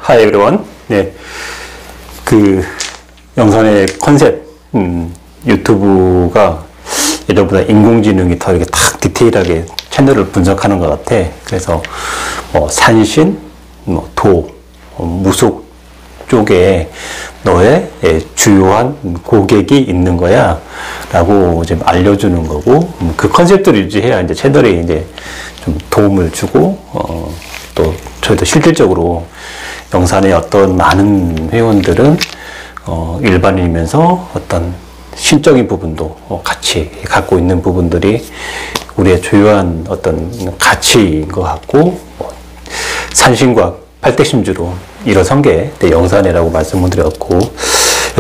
Hi everyone. 네, 그 영상의 컨셉, 유튜브가 예전보다 인공지능이 더 이렇게 탁 디테일하게 채널을 분석하는 것 같아. 그래서 산신, 도, 무속 쪽에 너의 주요한 고객이 있는 거야 라고 좀 알려주는 거고, 그 컨셉들을 유지해야 이제 채널에 이제 좀 도움을 주고, 또 저희도 실질적으로 영산의 어떤 많은 회원들은 일반인이면서 어떤 신적인 부분도 같이 갖고 있는 부분들이 우리의 주요한 어떤 가치인 것 같고, 산신과 팔대심주로 일어선 게 영산이라고 말씀을 드렸고,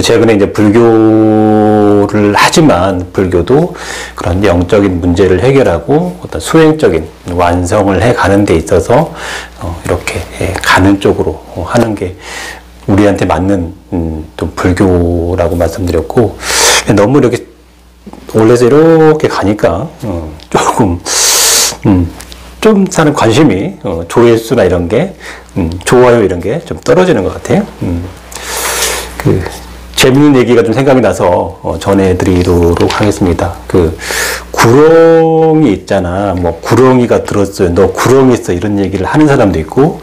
최근에 이제 불교를 하지만 불교도 그런 영적인 문제를 해결하고 어떤 수행적인 완성을 해 가는 데 있어서 이렇게 가는 쪽으로 하는 게 우리한테 맞는 또 불교라고 말씀드렸고, 너무 이렇게 올려서 이렇게 가니까 조금 좀 사는 관심이 조회수나 이런 게 좋아요 이런 게 좀 떨어지는 것 같아요. 그 재밌는 얘기가 좀 생각이 나서 전해드리도록 하겠습니다. 그 구렁이 있잖아. 뭐 구렁이가 들었어요. 너 구렁이 있어. 이런 얘기를 하는 사람도 있고,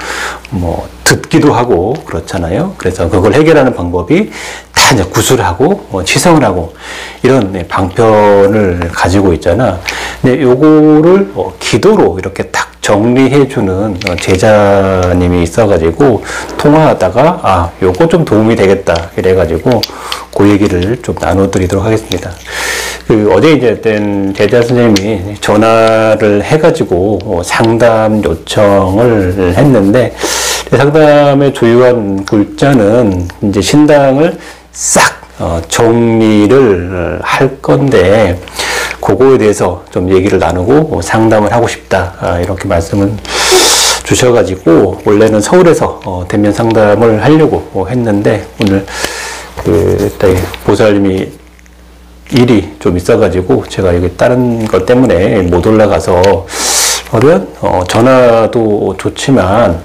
뭐 듣기도 하고 그렇잖아요. 그래서 그걸 해결하는 방법이 다 이제 구술하고 치성을 하고 이런 방편을 가지고 있잖아. 근데 요거를 기도로 이렇게 딱 정리해주는 제자님이 있어가지고 통화하다가 요거 좀 도움이 되겠다 이래가지고 그 얘기를 좀 나눠드리도록 하겠습니다. 그 어제 이제 된 제자 선생님이 전화를 해가지고 상담 요청을 했는데, 상담의 주요한 글자는 이제 신당을 싹 정리를 할 건데, 그거에 대해서 좀 얘기를 나누고 상담을 하고 싶다 이렇게 말씀을 주셔가지고, 원래는 서울에서 대면 상담을 하려고 했는데 오늘 그 보살님이 일이 좀 있어가지고 제가 여기 다른 것 때문에 못 올라가서, 그러면 전화도 좋지만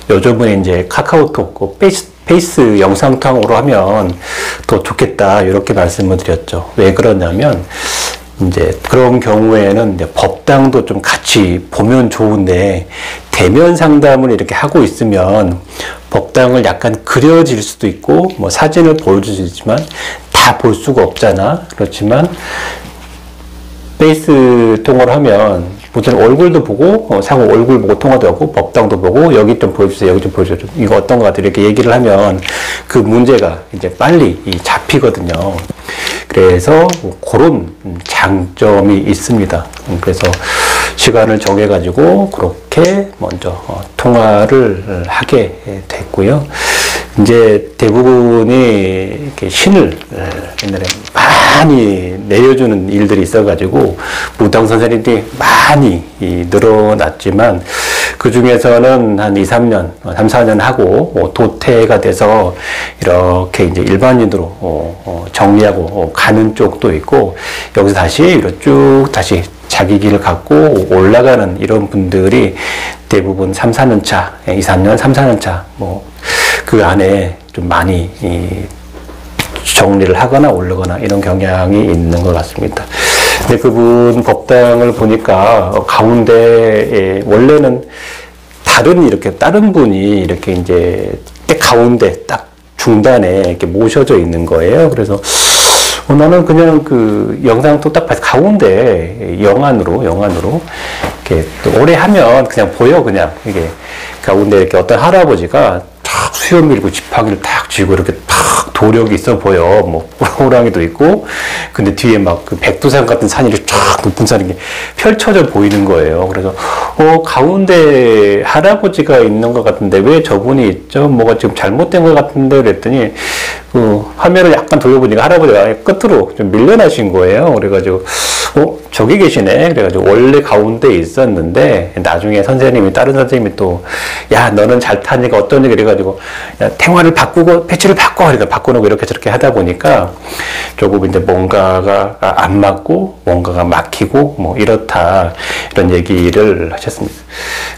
요즘은 이제 카카오톡 페이스 영상통으로 하면 더 좋겠다 이렇게 말씀을 드렸죠. 왜 그러냐면 이제 그런 경우에는 이제 법당도 좀 같이 보면 좋은데, 대면 상담을 이렇게 하고 있으면 법당을 약간 그려질 수도 있고 뭐 사진을 보여줄 수 있지만 다 볼 수가 없잖아. 그렇지만 페이스 통화를 하면 무슨 얼굴도 보고 상호 얼굴 보고 통화도 하고 법당도 보고 여기 좀 보여주세요, 여기 좀 보여주세요, 이거 어떤 것 같아요 이렇게 얘기를 하면 그 문제가 이제 빨리 잡히거든요. 그래서 그런 장점이 있습니다. 그래서 시간을 정해가지고 그렇게 먼저 통화를 하게 됐고요. 이제 대부분이 이렇게 신을 옛날에 많이 내려주는 일들이 있어가지고 무당 선생님들이 많이 늘어났지만, 그 중에서는 한 3, 4년 하고 도태가 돼서 이렇게 이제 일반인으로 정리하고 가는 쪽도 있고, 여기서 다시 쭉 다시 자기 길을 갖고 올라가는 이런 분들이 대부분 3, 4년 차, 2, 3년, 3, 4년 차, 그 안에 좀 많이 정리를 하거나 오르거나 이런 경향이 있는 것 같습니다. 근데 그분 법당을 보니까 가운데에 원래는 다른 분이 이렇게 이제 딱 가운데 딱 중단에 이렇게 모셔져 있는 거예요. 그래서 나는 그냥 그 영상도 딱 봐서 가운데 영안으로 이렇게 오래 하면 그냥 보여. 그냥 이게 가운데 이렇게 어떤 할아버지가 탁 수염 밀고 지팡이를 탁 쥐고 이렇게 탁 도력이 있어 보여. 뭐 호랑이도 있고, 근데 뒤에 막 그 백두산 같은 산이 쫙 높은 산이 펼쳐져 보이는 거예요. 그래서 가운데 할아버지가 있는 것 같은데 왜 저분이 있죠? 뭐가 지금 잘못된 것 같은데 그랬더니 화면을 약간 돌려보니까 할아버지가 끝으로 좀 밀려나신 거예요. 그래가지고 저기 계시네. 그래가지고 원래 가운데 있었는데 나중에 선생님이 다른 선생님이 또 야 너는 잘 타니까 어떠니 그래가지고 야, 탱화를 바꾸고 패치를 바꿔 그러니까 바꿔놓고 이렇게 저렇게 하다 보니까 조금 이제 뭔가가 안 맞고 뭔가가 막히고 뭐 이렇다 이런 얘기를 하셨습니다.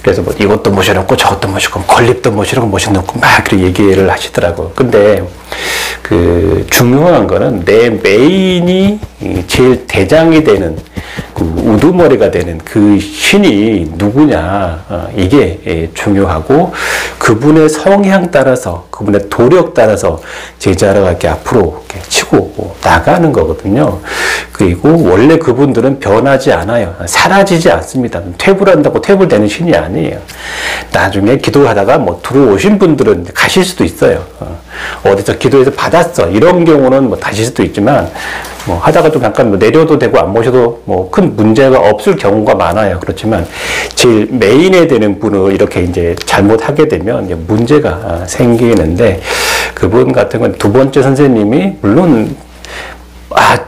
그래서 뭐 이것도 모셔놓고 저것도 모셔놓고 건립도 모셔놓고 막 그렇게 얘기를 하시더라고요. 근데 그 중요한 거는 내 메인이 제일 대장이 되는 그 우두머리가 되는 그 신이 누구냐 이게 중요하고 그분의 성향 따라서 그분의 도력 따라서 제자가 이렇게 앞으로 이렇게 치고 나가는 거거든요. 그리고 원래 그분들은 변하지 않아요. 사라지지 않습니다. 퇴불한다고 퇴불되는 신이 아니에요. 나중에 기도하다가 뭐 들어오신 분들은 가실 수도 있어요. 어디서 기도해서 받았어 이런 경우는 뭐 다실 수도 있지만 뭐 하다가 좀 잠깐 뭐 내려도 되고 안 모셔도 뭐 큰 문제가 없을 경우가 많아요. 그렇지만 제일 메인에 되는 분을 이렇게 이제 잘못하게 되면 이제 문제가 생기는데 그분 같은 건 두 번째 선생님이 물론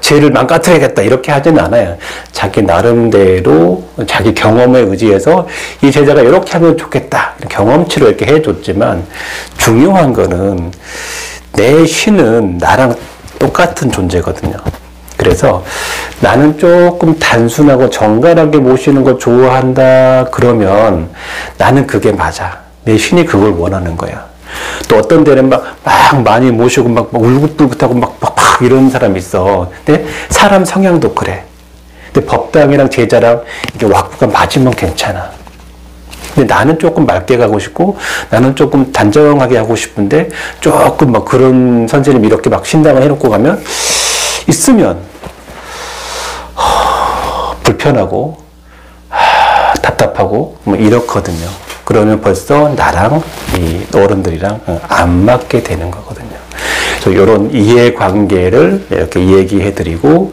쟤를 망가뜨려야겠다 이렇게 하지는 않아요. 자기 나름대로 자기 경험에 의지해서 이 제자가 이렇게 하면 좋겠다 경험치로 이렇게 해줬지만 중요한 거는 내 신은 나랑 똑같은 존재거든요. 그래서 나는 조금 단순하고 정갈하게 모시는 걸 좋아한다 그러면 나는 그게 맞아. 내 신이 그걸 원하는 거야. 또 어떤 데는 막 많이 모시고 막 울긋불긋하고 막 이런 사람이 있어. 근데 사람 성향도 그래. 근데 법당이랑 제자랑 이게 왁구가 맞으면 괜찮아. 근데 나는 조금 맑게 가고 싶고 나는 조금 단정하게 하고 싶은데 조금 막 그런 선생님 이렇게 막 신당을 해놓고 가면 있으면 불편하고 답답하고 뭐 이렇거든요. 그러면 벌써 나랑 이 어른들이랑 안 맞게 되는 거거든요. 그래서 이런 이해관계를 이렇게 얘기해드리고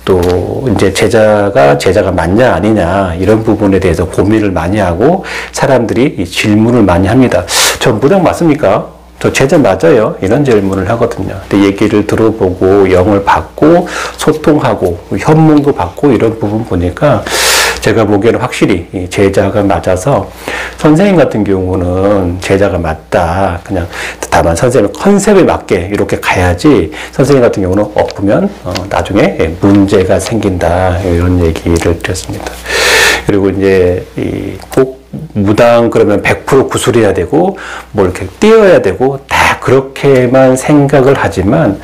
또 이제 제자가 맞냐 아니냐 이런 부분에 대해서 고민을 많이 하고 사람들이 질문을 많이 합니다. 저 무당 맞습니까? 저 제자 맞아요? 이런 질문을 하거든요. 근데 얘기를 들어보고 영을 받고 소통하고 현몽도 받고 이런 부분 보니까 제가 보기에는 확실히 제자가 맞아서 선생님 같은 경우는 제자가 맞다. 그냥 다만 선생님 컨셉에 맞게 이렇게 가야지 선생님 같은 경우는 엎으면 나중에 문제가 생긴다. 이런 얘기를 드렸습니다. 그리고 이제 꼭 무당 그러면 100% 구술해야 되고 뭐 이렇게 띄어야 되고 다 그렇게만 생각을 하지만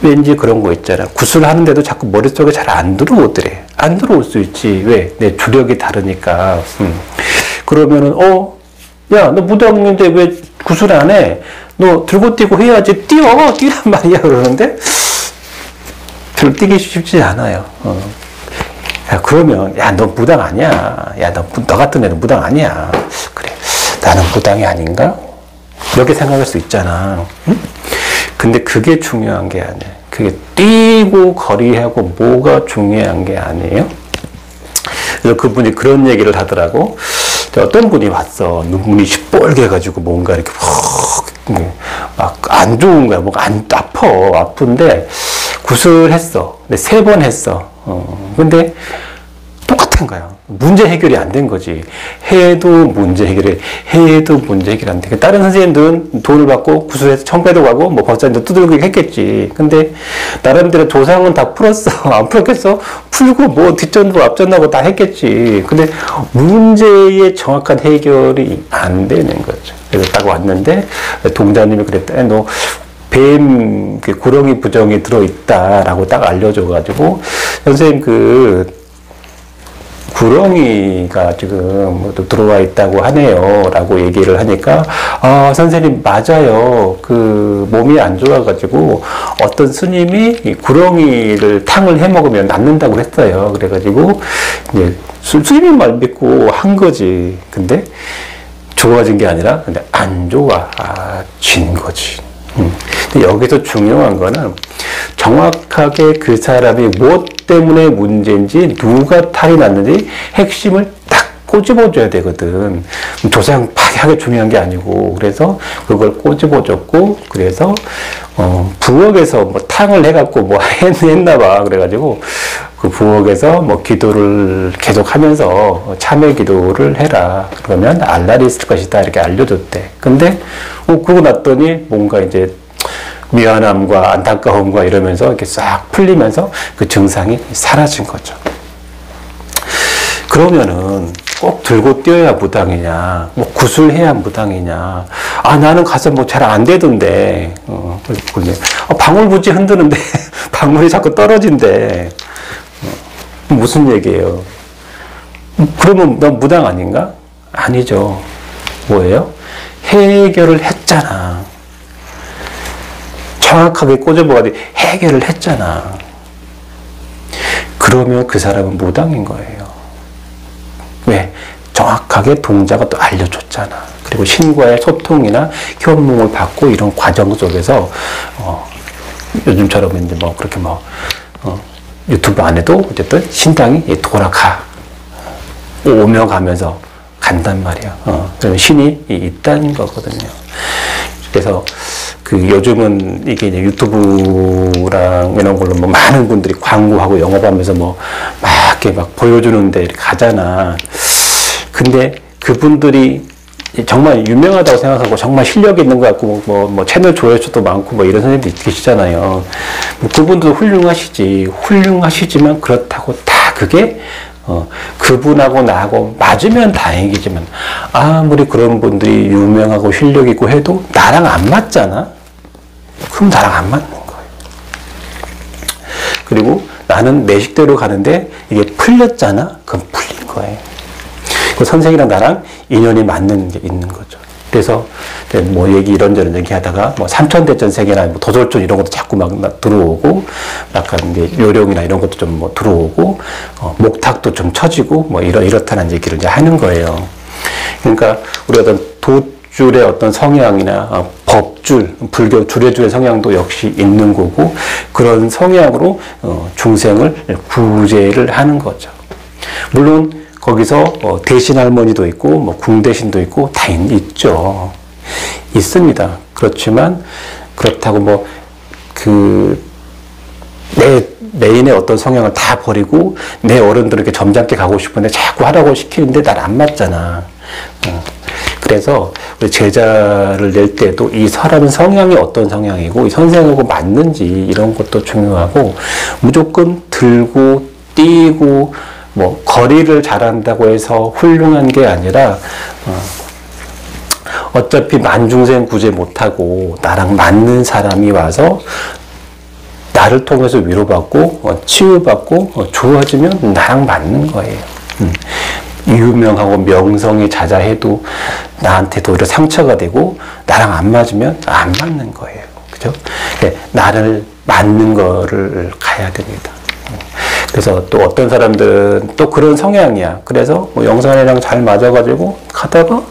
왠지 그런 거 있잖아. 구슬하는데도 자꾸 머릿속에 잘 안 들어오더래. 안 들어올 수 있지. 왜? 내 주력이 다르니까. 그러면은 야, 너 무당인데 왜 구슬 안 해? 너 들고 뛰고 해야지. 뛰란 말이야. 그러는데 별로 뛰기 쉽지 않아요. 야, 그러면 야, 너 무당 아니야. 야, 너 같은 애는 무당 아니야. 그래. 나는 무당이 아닌가? 이렇게 생각할 수 있잖아. 응? 근데 그게 중요한 게 아니에요. 그게 뛰고 거리하고 뭐가 중요한 게 아니에요. 그래서 그분이 그런 얘기를 하더라고. 어떤 분이 왔어. 눈물이 시뻘게 해가지고 뭔가 이렇게 막 안 좋은 거야. 뭔가 아픈데 구슬했어. 근데 3번 했어. 근데 똑같은 거야. 문제 해결이 안 된 거지. 해도 문제 해결 안 돼. 다른 선생님들은 돈을 받고 구슬해서 청배도 가고 뭐 법사님도 두들기고 했겠지. 근데 나름대로 조상은 다 풀었어. 안 풀었겠어? 풀고 뭐 뒷전도 앞전하고 다 했겠지. 근데 문제의 정확한 해결이 안 되는 거죠. 그래서 딱 왔는데 동자님이 그랬다. 너 뱀 구렁이 부정이 들어있다라고 딱 알려줘가지고 선생님 구렁이가 지금 들어와 있다고 하네요. 라고 얘기를 하니까, 선생님, 맞아요. 몸이 안 좋아가지고, 어떤 스님이 구렁이를 탕을 해 먹으면 낫는다고 했어요. 그래가지고, 이제, 스님 말 믿고 한 거지. 근데, 좋아진 게 아니라, 근데 안 좋아진 거지. 근데 여기서 중요한 거는 정확하게 그 사람이 무엇 때문에 문제인지 누가 탈이 났는지 핵심을 딱 꼬집어줘야 되거든. 조상 파괴하게 중요한 게 아니고 그래서 그걸 꼬집어줬고 그래서 부엌에서 뭐 탕을 해갖고 뭐 했나 봐. 그래가지고 그 부엌에서 뭐 기도를 계속 하면서 참회 기도를 해라. 그러면 알날이 있을 것이다. 이렇게 알려줬대. 근데, 그러고 났더니 뭔가 이제 미안함과 안타까움과 이러면서 이렇게 싹 풀리면서 그 증상이 사라진 거죠. 그러면은 꼭 들고 뛰어야 무당이냐, 뭐 구슬해야 무당이냐, 나는 가서 뭐 잘 안 되던데, 근데 방울부지 흔드는데 방울이 자꾸 떨어진대. 무슨 얘기예요? 그러면 넌 무당 아닌가? 아니죠. 뭐예요? 해결을 했잖아. 정확하게 꼬집어가지고 해결을 했잖아. 그러면 그 사람은 무당인 거예요. 왜? 정확하게 동작을 또 알려줬잖아. 그리고 신과의 소통이나 현몽을 받고 이런 과정 속에서 요즘처럼 이제 뭐 그렇게 뭐 유튜브 안 해도 어쨌든 신당이 돌아가 오며 가면서 간단 말이야. 그러면 신이 있다는 거거든요. 그래서 그 요즘은 이게 이제 유튜브랑 이런 걸로 뭐 많은 분들이 광고하고 영업하면서 뭐 막 이렇게 막 보여주는데 이렇게 가잖아. 근데 그분들이 정말 유명하다고 생각하고 정말 실력이 있는 것 같고 뭐 채널 조회수도 많고 뭐 이런 선생님들 계시잖아요. 뭐 그분도 훌륭하시지만 그렇다고 다 그게 그분하고 나하고 맞으면 다행이지만 아무리 그런 분들이 유명하고 실력 있고 해도 나랑 안 맞잖아. 그럼 나랑 안 맞는 거예요. 그리고 나는 내 식대로 가는데 이게 풀렸잖아. 그럼 풀린 거예요. 그 선생이랑 나랑 인연이 맞는 게 있는 거죠. 그래서 뭐 이런저런 얘기하다가 뭐 삼천대천 세계나 뭐 도솔촌 이런 것도 자꾸 막 들어오고 약간 이제 요령이나 이런 것도 좀 뭐 들어오고 목탁도 좀 쳐지고 뭐 이렇다는 얘기를 이제 하는 거예요. 그러니까 우리 어떤 도줄의 어떤 성향이나 법줄, 불교 주례줄의 성향도 역시 있는 거고 그런 성향으로 중생을 구제를 하는 거죠. 물론 거기서 대신 할머니도 있고 뭐 궁대신도 있고 다 있죠. 있습니다. 그렇지만 그렇다고 뭐 내 메인의 어떤 성향을 다 버리고 내 어른들에게 점잖게 가고 싶은데 자꾸 하라고 시키는데 난 안 맞잖아. 그래서 우리 제자를 낼 때도 이 사람의 성향이 어떤 성향이고 이 선생하고 맞는지 이런 것도 중요하고 무조건 들고 뛰고 뭐 거리를 잘한다고 해서 훌륭한 게 아니라 어차피 만중생 구제 못하고 나랑 맞는 사람이 와서 나를 통해서 위로받고 치유받고 좋아지면 나랑 맞는 거예요. 유명하고 명성이 자자해도 나한테도 오히려 상처가 되고 나랑 안 맞으면 안 맞는 거예요. 그죠? 나를 맞는 거를 가야 됩니다. 그래서 또 어떤 사람들은 또 그런 성향이야. 그래서 뭐 영산이랑 잘 맞아가지고 가다가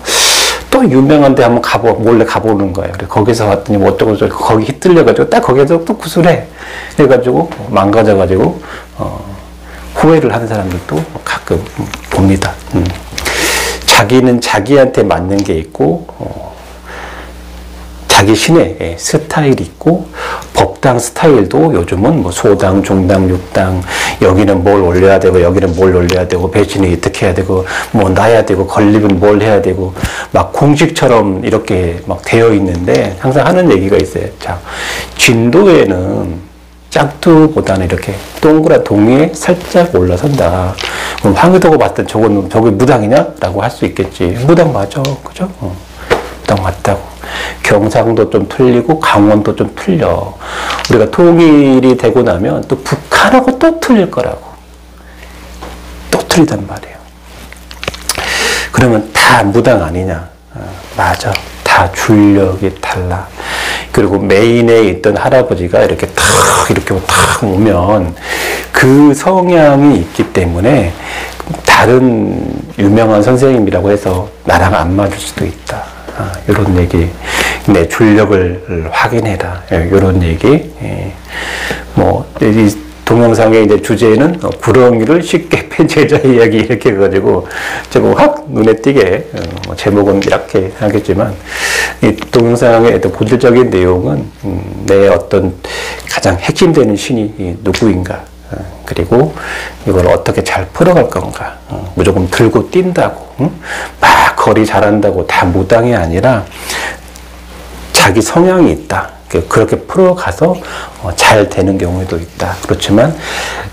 또 유명한 데 한번 몰래 가보는 거예요. 그래서 거기서 왔더니 뭐 어쩌고저쩌고 거기 휘둘려가지고 딱 거기서 또 구슬해. 그래가지고 망가져가지고 후회를 하는 사람들도 가끔 봅니다. 자기는 자기한테 맞는 게 있고 자기 신의 스타일이 있고 법당 스타일도 요즘은 뭐 소당, 중당, 육당 여기는 뭘 올려야 되고 여기는 뭘 올려야 되고 배신이 어떻게 해야 되고 뭐 놔야 되고 건립은 뭘 해야 되고 막 공식처럼 이렇게 막 되어 있는데 항상 하는 얘기가 있어요. 자, 진도에는 짝두보다는 이렇게 동그란 동이에 살짝 올라선다. 그럼 황해도가 봤을 때 저게 무당이냐? 라고 할 수 있겠지. 무당 맞아. 그죠? 무당 맞다고. 경상도 좀 틀리고 강원도 좀 틀려. 우리가 통일이 되고 나면 또 북한하고 또 틀릴 거라고. 또 틀리단 말이에요. 그러면 다 무당 아니냐? 맞아. 다 줄력이 달라. 그리고 메인에 있던 할아버지가 이렇게 탁 오면 그 성향이 있기 때문에 다른 유명한 선생님이라고 해서 나랑 안 맞을 수도 있다. 이런 얘기. 내 줄력을 확인해라. 이런 얘기. 이 동영상의 이제 주제는 구렁이를 쉽게 팬 제자 이야기 이렇게 해가지고 제가 확 눈에 띄게 제목은 이렇게 하겠지만 이 동영상의 어떤 본질적인 내용은 내 어떤 가장 핵심되는 신이 누구인가 그리고 이걸 어떻게 잘 풀어갈 건가. 무조건 들고 뛴다고, 막 거리 잘한다고 다 무당이 아니라 자기 성향이 있다. 그렇게 풀어가서 잘 되는 경우도 있다. 그렇지만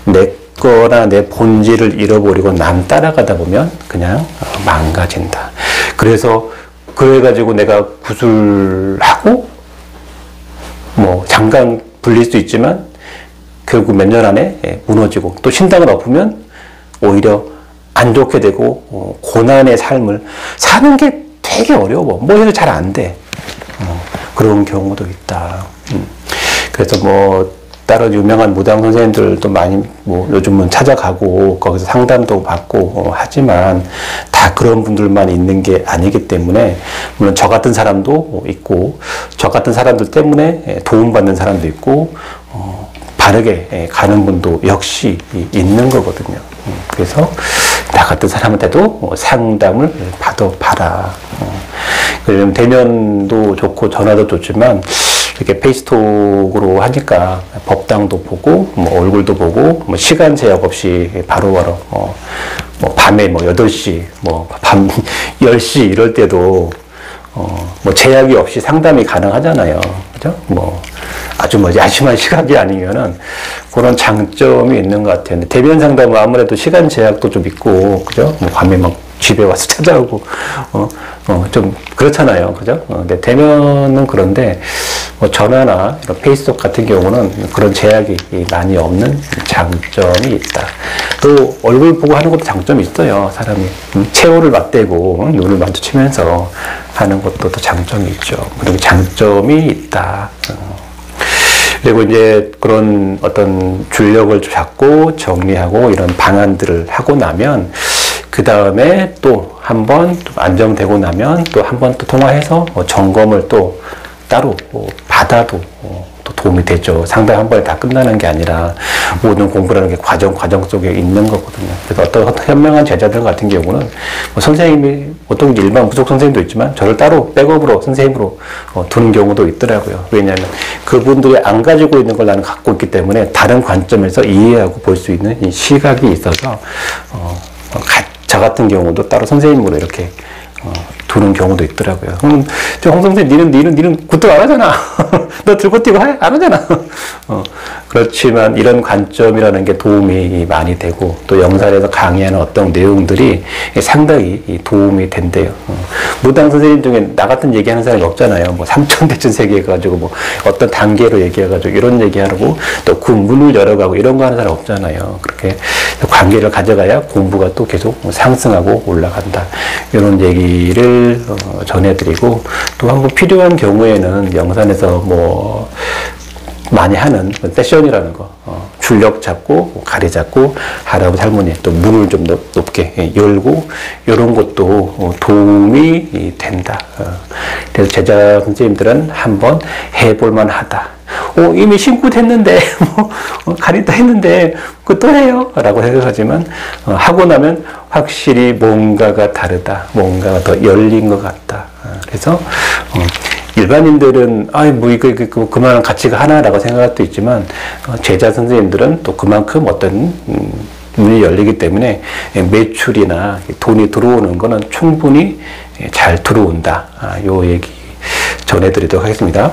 내 거나 내 본질을 잃어버리고 남 따라가다 보면 그냥 망가진다. 그래서 그래가지고 내가 구술하고 뭐 잠깐 불릴 수 있지만 결국 몇 년 안에 무너지고 또 신당을 엎으면 오히려 안 좋게 되고 고난의 삶을 사는 게 되게 어려워. 뭐 해도 잘 안 돼. 그런 경우도 있다. 그래서 뭐 따로 유명한 무당 선생님들도 많이 뭐 요즘은 찾아가고 거기서 상담도 받고 하지만 다 그런 분들만 있는 게 아니기 때문에 물론 저 같은 사람도 있고 저 같은 사람들 때문에 도움받는 사람도 있고 바르게 가는 분도 역시 있는 거거든요. 그래서 나 같은 사람한테도 상담을 봐라. 그러면 대면도 좋고 전화도 좋지만 이렇게 페이스톡으로 하니까 법당도 보고 뭐 얼굴도 보고 뭐 시간 제약 없이 바로바로 뭐 밤에 뭐 8시 뭐 밤 10시 이럴 때도 뭐 제약이 없이 상담이 가능하잖아요. 그죠? 뭐 아주 뭐 야심한 시각이 아니면은 그런 장점이 있는 것 같아요. 근데 대면 상담은 아무래도 시간 제약도 좀 있고, 그죠? 뭐 밤에 막 집에 와서 찾아오고, 좀 그렇잖아요. 그죠? 근데 대면은 그런데 뭐 전화나 이런 페이스북 같은 경우는 그런 제약이 많이 없는 장점이 있다. 또 얼굴 보고 하는 것도 장점이 있어요. 사람이 체온을 맞대고 눈을 마주치면서 하는 것도 또 장점이 있죠. 그리고 장점이 있다. 그리고 이제 그런 어떤 줄력을 잡고 정리하고 이런 방안들을 하고 나면 그 다음에 또 한 번 안정되고 나면 또 한 번 또 통화해서 점검을 또 따로 받아도 또 도움이 되죠. 상담 한 번에 다 끝나는 게 아니라 모든 공부라는 게 과정 속에 있는 거거든요. 그래서 어떤 현명한 제자들 같은 경우는 뭐 선생님이 보통 일반 부속 선생님도 있지만 저를 따로 백업으로 선생님으로 두는 경우도 있더라고요. 왜냐하면 그분들이 안 가지고 있는 걸 나는 갖고 있기 때문에 다른 관점에서 이해하고 볼 수 있는 이 시각이 있어서 저 같은 경우도 따로 선생님으로 이렇게 두는 경우도 있더라고요. 홍 선생님, 니는 굿도 안 하잖아. 너 들고 뛰고 안 하잖아. 그렇지만 이런 관점이라는 게 도움이 많이 되고 또 영상에서 강의하는 어떤 내용들이 상당히 도움이 된대요. 무당 선생님 중에 나 같은 얘기하는 사람이 없잖아요. 뭐 삼천대천 세계해가지고 뭐 어떤 단계로 얘기해가지고 이런 얘기하고 또 그 문을 열어가고 이런 거 하는 사람 없잖아요. 그렇게 관계를 가져가야 공부가 또 계속 상승하고 올라간다. 이런 얘기를 전해드리고 또 한번 필요한 경우에는 영산에서 뭐 많이 하는 세션이라는 거 줄력 잡고 가리 잡고 할아버지 할머니 또 문을 좀 높게 열고 이런 것도 도움이 된다. 그래서 제자 선생님들은 한번 해볼만 하다. 이미 신고 됐는데 가리도 했는데 그거 또 해요? 라고 생각하지만 하고 나면 확실히 뭔가가 다르다. 뭔가가 더 열린 것 같다. 그래서 일반인들은 뭐 이거 그만한 가치가 하나라고 생각할 수도 있지만 제자 선생님들은 또 그만큼 어떤 문이 열리기 때문에 매출이나 돈이 들어오는 거는 충분히 잘 들어온다. 요 얘기 전해드리도록 하겠습니다.